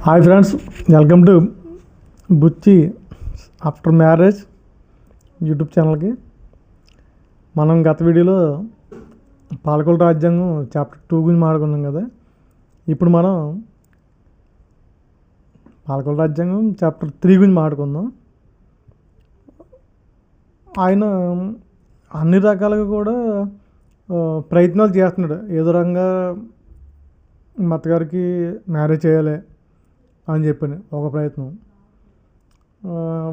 Hi friends, welcome to Buchi after marriage YouTube ఛానల్కి. మనం గత వీడియోలో పాలకుల రాజ్యాంగం చాప్టర్ 2 గురించి మాట్లాడుకున్నాం కదా. ఇప్పుడు మనం పాలకుల రాజ్యాంగం చాప్టర్ 3 గురించి మాట్లాడుకుందాం. ఆయన అన్ని రకాలుగా కూడా ప్రయత్నాలు చేస్తున్నాడు. ఏదో రకంగా మా అత్తగారికి మ్యారేజ్ చేయాలి అని చెప్పని ఒక ప్రయత్నం.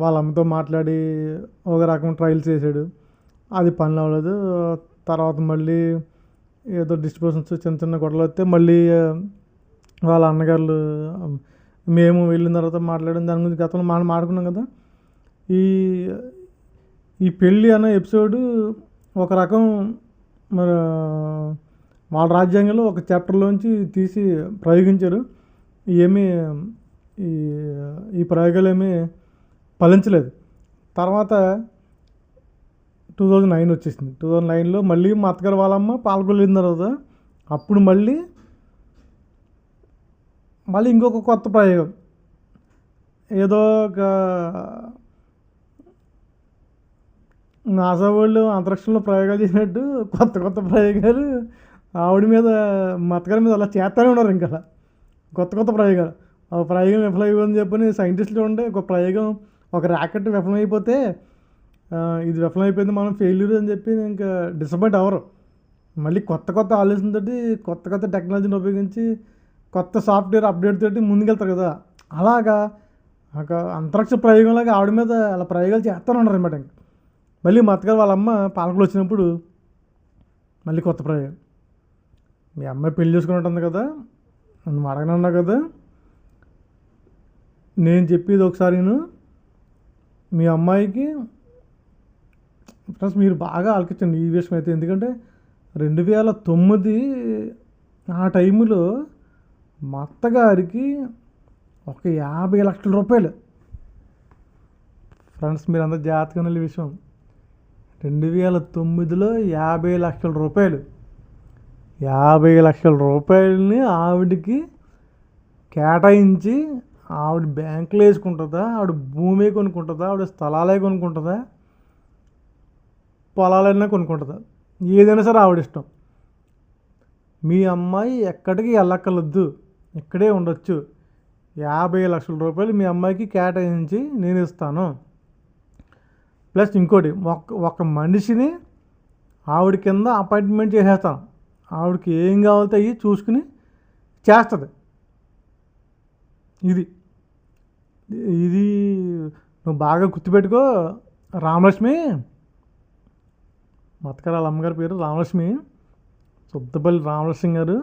వాళ్ళ అమ్మతో మాట్లాడి ఒక రకం ట్రయల్స్ చేశాడు, అది పని అవ్వలేదు. తర్వాత మళ్ళీ ఏదో డిస్ట్రిబ్యూషన్స్ చిన్న చిన్న గొడవలు వస్తే మళ్ళీ వాళ్ళ అన్నగారులు మేము వెళ్ళిన తర్వాత మాట్లాడిన దాని గురించి గతంలో మనం మాట్లాడుకున్నాం కదా. ఈ ఈ పెళ్ళి అనే ఎపిసోడు ఒక రకం మరి వాళ్ళ రాజ్యాంగంలో ఒక చాప్టర్లోంచి తీసి ప్రయోగించారు. ఏమీ ఈ ప్రయోగాలు ఏమీ ఫలించలేదు. తర్వాత 2009 వచ్చేసింది. 2009లో మళ్ళీ మా అత్తగారు వాళ్ళమ్మ పాల్గొలిన తర్వాత అప్పుడు మళ్ళీ ఇంకొక కొత్త ప్రయోగం, ఏదో ఒక నాసా వాళ్ళు అంతరిక్షంలో ప్రయోగాలు చేసినట్టు కొత్త కొత్త ప్రయోగాలు ఆవిడ మీద, మా అత్తగారి మీద అలా చేస్తూనే ఉన్నారు. ఇంకా కొత్త కొత్త ప్రయోగాలు. ఆ ప్రయోగం విఫలమైపోయిందని చెప్పని సైంటిస్టులు ఉండే ఒక ప్రయోగం, ఒక ర్యాకెట్ విఫలమైపోతే ఇది విఫలమైపోయింది, మనం ఫెయిల్యూర్ అని చెప్పి ఇంకా డిసప్పాయింట్ అవ్వరు. మళ్ళీ కొత్త కొత్త ఆలోచనతోటి కొత్త కొత్త టెక్నాలజీని ఉపయోగించి కొత్త సాఫ్ట్వేర్ అప్డేట్ తోటి ముందుకెళ్తారు కదా. అలాగా ఒక అంతరిక్ష ప్రయోగంలాగా ఆవిడ మీద అలా ప్రయోగాలు చేస్తూనే ఉన్నారు అనమాట. ఇంకా మళ్ళీ మా అత్తగారు వాళ్ళ అమ్మ పాలకులు వచ్చినప్పుడు మళ్ళీ కొత్త ప్రయోగం. మీ అమ్మాయి పెళ్లి చేసుకుని ఉంటుంది కదా, నన్ను అడగనన్నావు కదా, నేను చెప్పేది ఒకసారి మీ అమ్మాయికి ఫ్రెండ్స్ మీరు బాగా ఆలోచించండి ఈ విషయం అయితే. ఎందుకంటే 2009 ఆ టైంలో మా అత్తగారికి ఒక 50 లక్షల రూపాయలు. ఫ్రెండ్స్ మీరు అందరూ జాగ్రత్తగా ఉన్న విషయం, 2009లో 50 లక్షల రూపాయలు. 50 లక్షల రూపాయలని ఆవిడకి కేటాయించి ఆవిడ బ్యాంకులో వేసుకుంటుందా, ఆవిడ భూమి కొనుక్కుంటుందా, ఆవిడ స్థలాలే కొనుక్కుంటుందా, పొలాలైనా కొనుక్కుంటుందా, ఏదైనా సరే ఆవిడ ఇష్టం. మీ అమ్మాయి ఎక్కడికి వెళ్ళక్కర్లేదు, ఇక్కడే ఉండొచ్చు. 50 లక్షల రూపాయలు మీ అమ్మాయికి కేటాయించి నేను ఇస్తాను. ప్లస్ ఇంకోటి, ఒక మనిషిని ఆవిడ కింద అపాయింట్మెంట్ చేసేస్తాను. ఆవిడకి ఏం కావాలో అవి చూసుకుని చేస్తుంది. ఇది నువ్వు బాగా గుర్తుపెట్టుకో. రామలక్ష్మి, మా అత్తగారు వాళ్ళ అమ్మగారి పేరు రామలక్ష్మి, సుద్దపల్లి రామలక్ష్మి గారు.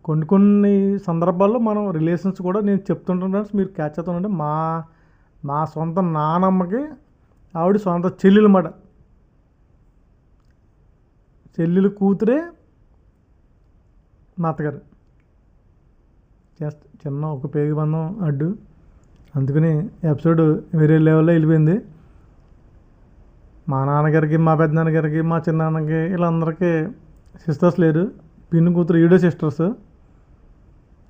కొన్ని సందర్భాల్లో మనం రిలేషన్స్ కూడా నేను చెప్తుంటాను, మీరు క్యాచ్ అవుతుంటే మా సొంత నానమ్మకి ఆవిడ సొంత చెల్లెలు మాట, చెల్లెలు కూతురే మా అత్తగారు. జస్ట్ చిన్న ఒక పేగు బంధం అడ్డు, అందుకని ఎపిసోడ్ వేరే లెవెల్లో వెళ్ళిపోయింది. మా నాన్నగారికి, మా పెద్దనాన్నగారికి, మా చిన్నాన్నకి వీళ్ళందరికీ సిస్టర్స్ లేరు. పిన్ని కూతురు ఈడో సిస్టర్స్.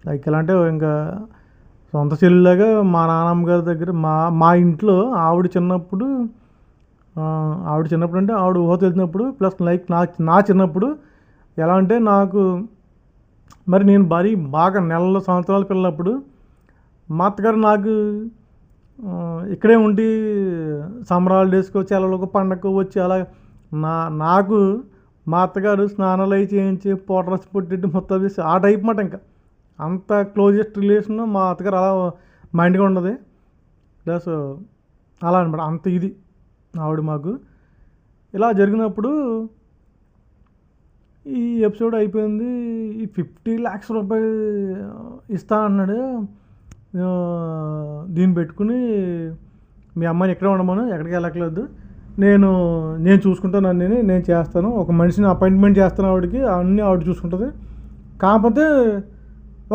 లైక్ ఎలా అంటే ఇంకా సొంత చెల్లిలాగా మా నాన్నమ్మ గారి దగ్గర మా ఇంట్లో ఆవిడ చిన్నప్పుడు అంటే ఆవిడ ఊహ తెలిసినప్పుడు, ప్లస్ లైక్ నా చిన్నప్పుడు ఎలా అంటే నాకు మరి నేను బాగా నెలల సంవత్సరాల పిల్లప్పుడు మా అత్తగారు నాకు ఇక్కడే ఉండి సమ్మర్ హాలిడేస్కి వచ్చి అలా పండగకు వచ్చి అలా నాకు మా అత్తగారు స్నానాలు అవి చేయించి పౌడర్స్ పుట్టి మొత్తం చేసి ఆ టైప్ మాట. ఇంకా అంత క్లోజెస్ట్ రిలేషన్ మా అత్తగారు అలా మా ఇంటిగా ఉండదు. ప్లస్ అలా అనమాట, అంత ఇది ఆవిడ మాకు. ఇలా జరిగినప్పుడు ఈ ఎపిసోడ్ అయిపోయింది. ఈ 50 లక్షల రూపాయలు ఇస్తా అన్నాడు. దీన్ని పెట్టుకుని మీ అమ్మాయిని ఎక్కడ ఉండమను, ఎక్కడికి వెళ్ళక్కర్లేదు, నేను చూసుకుంటాను, అన్నీ నేను చేస్తాను, ఒక మనిషిని అపాయింట్మెంట్ చేస్తాను ఆవిడకి, అన్నీ ఆవిడ చూసుకుంటుంది. కాకపోతే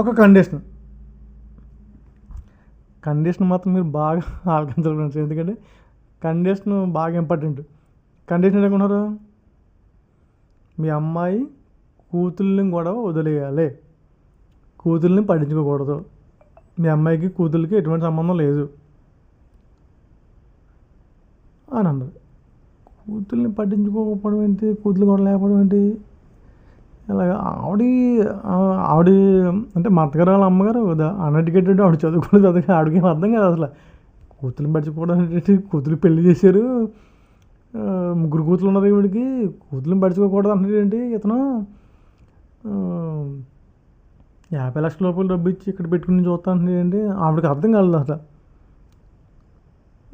ఒక కండిషన్ మాత్రం మీరు బాగా ఆలోచించాలి ఫ్రెండ్స్. ఎందుకంటే కండిషన్ బాగా ఇంపార్టెంట్. కండిషన్ ఏంటనుకున్నారు, మీ అమ్మాయి కూతుర్ని కూడా వదిలేయాలి, కూతుర్ని పట్టించుకోకూడదు. మీ అమ్మాయికి కూతురికి ఎటువంటి సంబంధం లేదు అని అన్నది. కూతుర్ని పట్టించుకోకపోవడం ఏంటి, కూతురు కూడా లేకపోవడం ఏంటి, అలాగ ఆవిడ అంటే మా అత్తగారు వాళ్ళ అమ్మగారు అన్ఎడ్యుకేటెడ్, ఆవిడ చదువుకుని ఆవిడకి అర్థం కాదు అసలు. కూతుర్ని పట్టించుకోవడం ఏంటి, కూతురు పెళ్లి చేశారు, 3 కూతురు ఉన్నారు ఈవిడికి, కూతుర్ని పట్టించుకోకూడదు అంటున్నాడు ఏంటి ఇతను, 50 లక్షల రూపాయలు డబ్బు ఇచ్చి ఇక్కడ పెట్టుకుని చూస్తా అంటున్నాడు ఏంటి, ఆవిడకి అర్థం కాలేదు అసలు.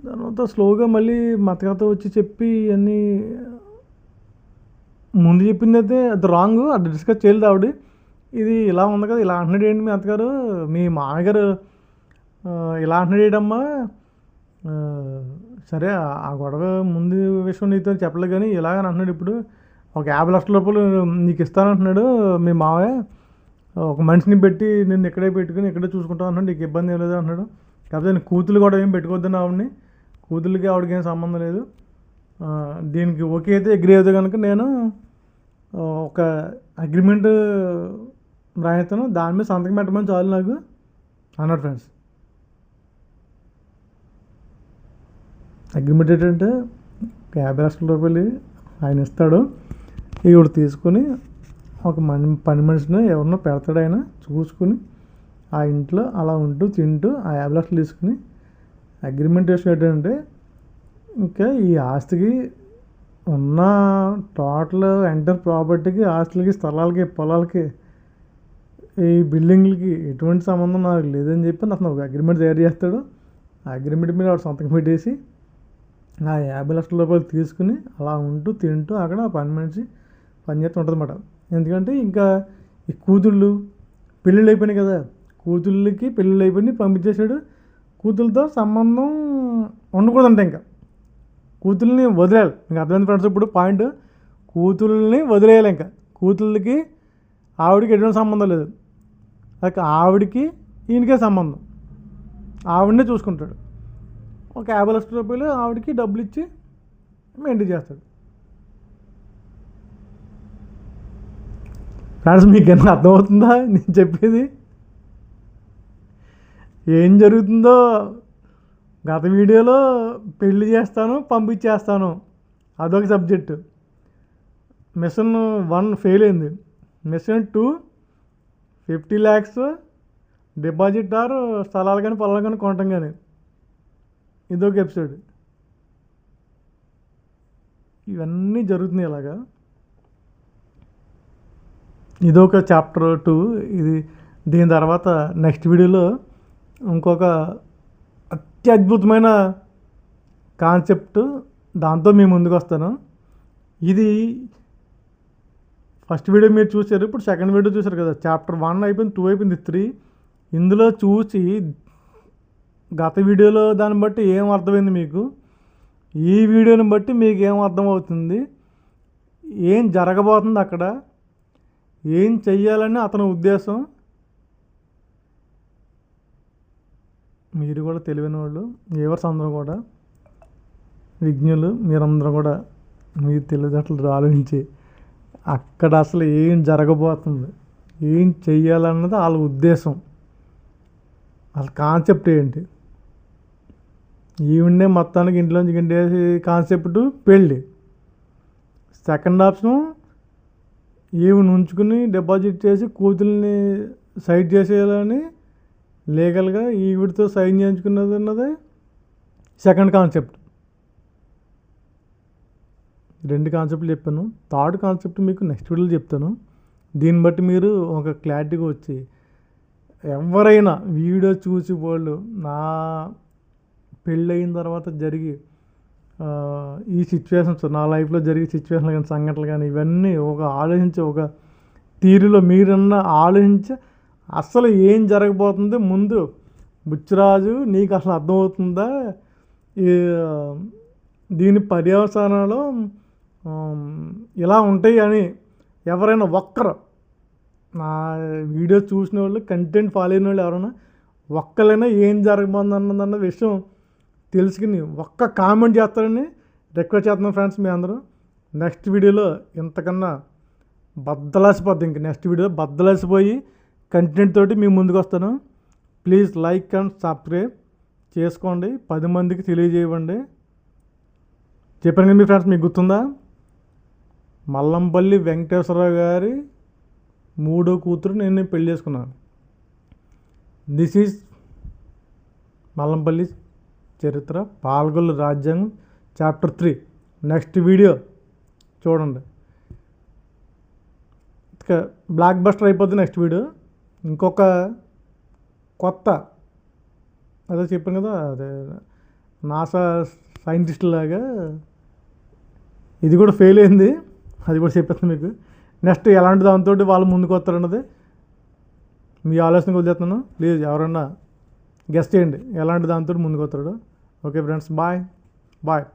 తర్వాత స్లోగా మళ్ళీ మా అత్తగారితో వచ్చి చెప్పి అన్నీ ముందు చెప్పింది అయితే అది రాంగ్, అది డిస్కస్ చేయలేదు ఆవిడ. ఇది ఇలా ఉంది కదా, ఇలా అంటున్నాడు ఏంటి మీ అత్తగారు, మీ మామగారు ఇలా అంటున్నాడు ఏంటమ్మా, సరే ఆ గొడవ ముందు విషయం నీతో చెప్పలేదు కానీ ఇలాగని అంటున్నాడు, ఇప్పుడు ఒక 50 లక్షల రూపాయలు నీకు ఇస్తానంటున్నాడు మీ మావయ్య, ఒక మనిషిని పెట్టి నిన్ను ఇక్కడే పెట్టుకుని ఇక్కడే చూసుకుంటావు అంటున్నాడు, నీకు ఇబ్బంది ఏం లేదు అంటున్నాడు. కాకపోతే నేను కూతురు కూడా ఏం పెట్టుకోవద్దని ఆవిడని, కూతురికి ఆవిడకి ఏం సంబంధం లేదు, దీనికి ఓకే అయితే అగ్రీ అయితే కనుక నేను ఒక అగ్రిమెంట్ రాయిస్తాను, దాని మీద సంతకం పెట్టమని చాలు నాకు అన్నాడు ఫ్రెండ్స్. అగ్రిమెంట్ ఏంటంటే 50 లక్షల రూపాయలు ఆయన ఇస్తాడు, ఈవిడ తీసుకొని ఒక పని మనిషిని ఎవరినో పెడతాడు, ఆయన చూసుకుని ఆ ఇంట్లో అలా ఉంటూ తింటూ ఆ 50 లక్షలు తీసుకుని అగ్రిమెంట్ విషయం ఏంటంటే ఇంకా ఈ ఆస్తికి ఉన్న టోటల్ ఎంటర్ ప్రాపర్టీకి, ఆస్తులకి, స్థలాలకి, పొలాలకి, ఈ బిల్డింగ్లకి ఎటువంటి సంబంధం నాకు లేదని చెప్పి అతను ఒక అగ్రిమెంట్ తయారు చేస్తాడు. ఆ అగ్రిమెంట్ మీద వాడు సంతకం పెట్టేసి ఆ 50 లక్షల రూపాయలు తీసుకుని అలా ఉంటూ తింటూ అక్కడ పని మనిషి పనిచేస్తూ ఉంటుంది అన్నమాట. ఎందుకంటే ఇంకా ఈ కూతుళ్ళు పెళ్ళిళ్ళు అయిపోయినాయి కదా, కూతుళ్ళకి పెళ్ళిళ్ళు అయిపోయి పంపించేశాడు, కూతుళ్ళతో సంబంధం ఉండకూడదంటే ఇంకా కూతుల్ని వదిలేయాలి. మీకు అర్థమైంది ఫ్రెండ్స్, ఇప్పుడు పాయింట్ కూతుల్ని వదిలేయాలి, ఇంకా కూతుళ్ళకి ఆవిడకి ఎటువంటి సంబంధం లేదు, అది ఆవిడకి ఈయనకే సంబంధం, ఆవిడనే చూసుకుంటాడు. ఒక 50 లక్షల రూపాయలు ఆవిడకి డబ్బులు ఇచ్చి మెయింటైన్ చేస్తాడు. ఫ్రెండ్స్ మీకు ఏమైనా అర్థమవుతుందా నేను చెప్పేది, ఏం జరుగుతుందో? గత వీడియోలో పెళ్లి చేస్తాను పంపించేస్తాను అదొక సబ్జెక్టు, మిషన్ 1 ఫెయిల్ అయింది, మిషన్ 2 50 lakhs డిపాజిట్ ఆర్ స్థలాలు కానీ పొలాలు కానీ కొనటం కానీ, ఇదొక ఎపిసోడ్. ఇవన్నీ జరుగుతున్నాయి ఇలాగా. ఇదొక చాప్టర్ 2. దీని తర్వాత నెక్స్ట్ వీడియోలో ఇంకొక అత్యద్భుతమైన కాన్సెప్ట్ దాంతో మీ ముందుకు వస్తాను. ఇది ఫస్ట్ వీడియో మీరు చూసారు, ఇప్పుడు సెకండ్ వీడియో చూసారు కదా, చాప్టర్ 1 అయిపోయింది, 2 అయిపోయింది, 3. ఇందులో చూసి గత వీడియోలో దాన్ని బట్టి ఏం అర్థమైంది మీకు, ఈ వీడియోని బట్టి మీకు ఏం అర్థమవుతుంది, ఏం జరగబోతుంది అక్కడ, ఏం చెయ్యాలని అతని ఉద్దేశం. మీరు కూడా తెలివైన వాళ్ళు, వ్యూవర్స్ అందరూ కూడా విజ్ఞులు, మీరందరూ కూడా మీ తెలివితేటలు ఆలోచించి అక్కడ అసలు ఏం జరగబోతుంది, ఏం చెయ్యాలన్నది వాళ్ళ ఉద్దేశం, వాళ్ళ కాన్సెప్ట్ ఏంటి. ఈవిడే మొత్తానికి ఇంట్లోంచి గిండేసి కాన్సెప్ట్ పెళ్ళి. సెకండ్ ఆప్షన్ ఈవిని ఉంచుకుని డిపాజిట్ చేసి కూతుల్ని సైడ్ చేసేయాలని లీగల్గా ఈవిడితో సైన్ చేయించుకున్నది అన్నది సెకండ్ కాన్సెప్ట్. 2 కాన్సెప్ట్లు చెప్పాను. థర్డ్ కాన్సెప్ట్ మీకు నెక్స్ట్ వీడియోలో చెప్తాను. దీన్ని బట్టి మీరు ఒక క్లారిటీగా వచ్చి ఎవరైనా వీడియో చూసి వాళ్ళు నా పెళ్ళి అయిన తర్వాత జరిగి ఈ సిచ్యువేషన్స్, నా లైఫ్లో జరిగే సిచ్యువేషన్లు కానీ, సంఘటనలు కానీ, ఇవన్నీ ఒక ఆలోచించి ఒక తీరులో మీరన్న ఆలోచించి అసలు ఏం జరగబోతుంది ముందు బుచ్చిరాజు నీకు అసలు అర్థమవుతుందా, దీని పర్యవసానాలు ఇలా ఉంటాయి అని ఎవరైనా ఒక్కరు నా వీడియో చూసిన వాళ్ళు, కంటెంట్ ఫాలో అయిన వాళ్ళు ఎవరైనా ఒక్కరైనా ఏం జరగబోతుందన్న విషయం తెలుసుకుని ఒక్క కామెంట్ చేస్తారని రిక్వెస్ట్ చేస్తున్నాను ఫ్రెండ్స్. మీ అందరూ నెక్స్ట్ వీడియోలో ఇంతకన్నా బద్దలాసిపోద్ది, ఇంక నెక్స్ట్ వీడియో బద్దలాసిపోయి కంటెంట్ తోటి మీ ముందుకు వస్తాను. ప్లీజ్ లైక్ అండ్ సబ్స్క్రైబ్ చేసుకోండి, 10 మందికి తెలియజేయండి. చెప్పాను కదా మీ ఫ్రెండ్స్, మీకు గుర్తుందా? మల్లంపల్లి వెంకటేశ్వరరావు గారి 3వ కూతురు నేను పెళ్లి చేసుకున్నాను. దిస్ ఈజ్ మల్లంపల్లి చరిత్ర, పాల్గొల్లు రాజ్యాంగం చాప్టర్ 3. నెక్స్ట్ వీడియో చూడండి. ఇక బ్లాక్ బస్టర్ అయిపోద్ది నెక్స్ట్ వీడియో. ఇంకొక కొత్త అదే చెప్పాను కదా, అదే నాసా సైంటిస్ట్ లాగా ఇది కూడా ఫెయిల్ అయింది, అది కూడా చెప్పేస్తాను మీకు. నెక్స్ట్ ఎలాంటి దాంతో వాళ్ళు ముందుకు వస్తారన్నది మీ ఆలోచనకు వదిలేస్తున్నాను. ప్లీజ్ ఎవరన్నా గెస్ట్ చేయండి ఎలాంటి దాంతో ముందుకు వస్తాడు. Okay friends, bye bye.